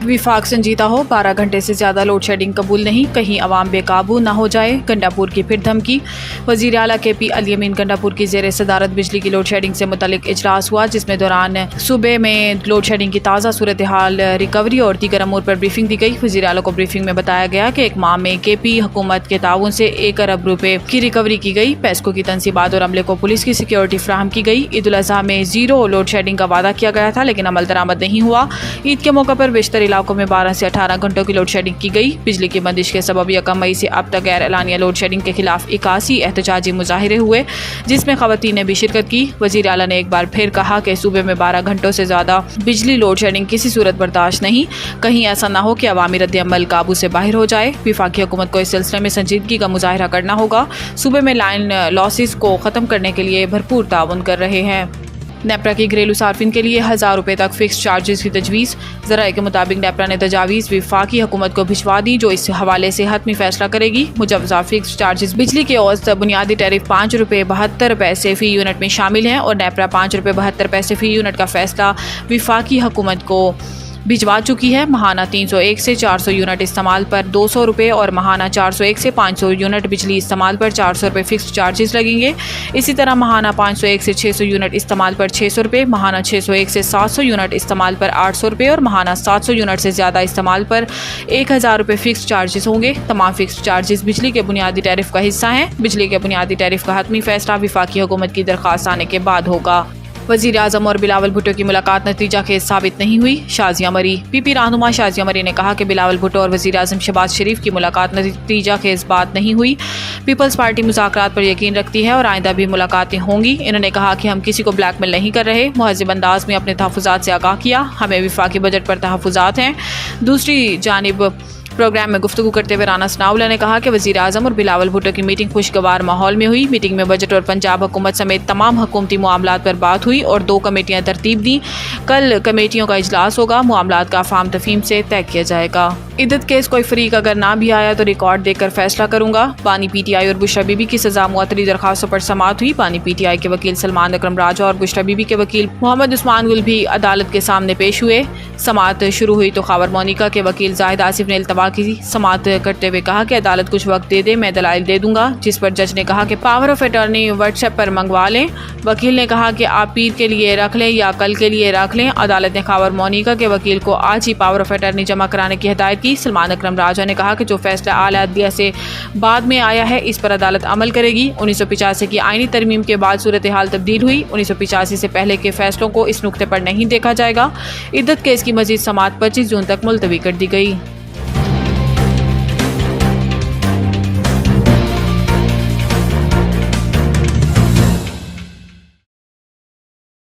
وفاق سنجیدہ ہو، 12 گھنٹے سے زیادہ لوڈ شیڈنگ قبول نہیں، کہیں عوام بے قابو نہ ہو جائے، گنڈاپور کی پھر دھمکی۔ وزیر اعلیٰ کے پی الیمین گنڈاپور کی زیر صدارت بجلی کی لوڈ شیڈنگ سے متعلق اجلاس ہوا، جس میں دوران صوبے میں لوڈ شیڈنگ کی تازہ صورتحال، ریکوری اور دیگر امور پر بریفنگ دی گئی۔ وزیر اعلیٰ کو بریفنگ میں بتایا گیا کہ ایک ماہ میں کے پی حکومت کے تعاون سے 1 ارب روپے کی ریکوری کی گئی، پیسکو کی تنصیبات اور عملے کو پولیس کی سیکیورٹی فراہم کی گئی۔ عید الاضحیٰ میں 0 لوڈ شیڈنگ کا وعدہ کیا گیا تھا، لیکن عمل درآمد نہیں ہوا۔ عید کے موقع پر بیشتر علاقوں میں 12 سے 18 گھنٹوں کی لوڈ شیڈنگ کی گئی۔ بجلی کی بندش کے سبب 1 مئی سے اب تک غیر اعلانیہ لوڈ شیڈنگ کے خلاف 81 احتجاجی مظاہرے ہوئے، جس میں خواتین نے بھی شرکت کی۔ وزیر اعلیٰ نے ایک بار پھر کہا کہ صوبے میں 12 گھنٹوں سے زیادہ بجلی لوڈ شیڈنگ کسی صورت برداشت نہیں، کہیں ایسا نہ ہو کہ عوامی رد عمل قابو سے باہر ہو جائے۔ وفاقی حکومت کو اس سلسلے میں سنجیدگی کا مظاہرہ کرنا ہوگا۔ صوبے میں لائن لاسز کو ختم کرنے کے لیے بھرپور تعاون کر رہے ہیں۔ نیپرا کی گھریلو صارفین کے لیے 1000 روپے تک فکس چارجز کی تجویز۔ ذرائع کے مطابق نیپرا نے تجاویز وفاقی حکومت کو بھجوا دی، جو اس حوالے سے حتمی فیصلہ کرے گی۔ مجوزہ فکس چارجز بجلی کے اوسط بنیادی ٹیرف 5 روپے 72 پیسے فی یونٹ میں شامل ہیں، اور نیپرا 5 روپے 72 پیسے فی یونٹ کا فیصلہ وفاقی حکومت کو بھجوا چکی ہے۔ ماہانہ 301 سے 400 یونٹ استعمال پر 200 روپے اور ماہانہ 401 سے 500 یونٹ بجلی استعمال پر 400 روپے فکس چارجز لگیں گے۔ اسی طرح ماہانہ 501 سے 600 یونٹ استعمال پر 600 روپے، ماہانہ 601 سے 700 یونٹ استعمال پر 800 روپے اور ماہانہ 700 یونٹ سے زیادہ استعمال پر 1000 روپے فکس چارجز ہوں گے۔ تمام فکس چارجز بجلی کے بنیادی ٹیرف کا حصہ ہیں۔ بجلی کے بنیادی ٹیرف کا حتمی فیصلہ وفاقی حکومت کی درخواست آنے کے بعد ہوگا۔ وزیر اعظم اور بلاول بھٹو کی ملاقات نتیجہ خیز ثابت نہیں ہوئی، شازیہ مری۔ پی پی رہنما شازیہ مری نے کہا کہ بلاول بھٹو اور وزیر اعظم شہباز شریف کی ملاقات نتیجہ خیز بات نہیں ہوئی۔ پیپلز پارٹی مذاکرات پر یقین رکھتی ہے اور آئندہ بھی ملاقاتیں ہوں گی۔ انہوں نے کہا کہ ہم کسی کو بلیک میل نہیں کر رہے، مہذب انداز میں اپنے تحفظات سے آگاہ کیا، ہمیں وفاقی بجٹ پر تحفظات ہیں۔ دوسری جانب پروگرام میں گفتگو کرتے ہوئے رانا ثناءاللہ نے کہا کہ وزیر اعظم اور بلاول بھٹو کی میٹنگ خوشگوار ماحول میں ہوئی۔ میٹنگ میں بجٹ اور پنجاب حکومت سمیت تمام حکومتی معاملات پر بات ہوئی اور 2 کمیٹیاں ترتیب دیں۔ کل کمیٹیوں کا اجلاس ہوگا، معاملات کا افہام تفہیم سے طے کیا جائے گا۔ عدت کیس کوئی فریق اگر نہ بھی آیا تو ریکارڈ دیکھ کر فیصلہ کروں گا۔ بانی پی ٹی آئی اور بشرا بی بی کی سزا معطلی درخواستوں پر سماعت ہوئی۔ بانی پی ٹی آئی کے وکیل سلمان اکرم راجہ اور بشرا بی بی کے وکیل محمد عثمان گل بھی عدالت کے سامنے پیش ہوئے۔ سماعت شروع ہوئی تو خاور مونیکا کے وکیل زاہد آصف نے التوا کی سماعت کرتے ہوئے کہا کہ عدالت کچھ وقت دے دے، میں دلائل دے دوں گا، جس پر جج نے کہا کہ power of attorney WhatsApp پر منگوا لیں۔ وکیل نے کہا کہ آپ پیر کے لیے رکھ لیں یا کل کے لیے رکھ لیں۔ عدالت نے خاور مونیکا کے وکیل کو آج ہی پاور آف اٹارنی جمع کرانے کی ہدایت کی۔ سلمان اکرم راجہ نے کہا کہ جو فیصلہ اعلیٰ عدلیہ سے بعد میں آیا ہے اس پر عدالت عمل کرے گی۔ 1985 کی آئینی ترمیم کے بعد صورتحال تبدیل ہوئی۔ 1985 سے پہلے کے فیصلوں کو اس نقطے پر نہیں دیکھا جائے گا۔ عدت کیس کی مزید سماعت 25 جون تک ملتوی کر دی گئی۔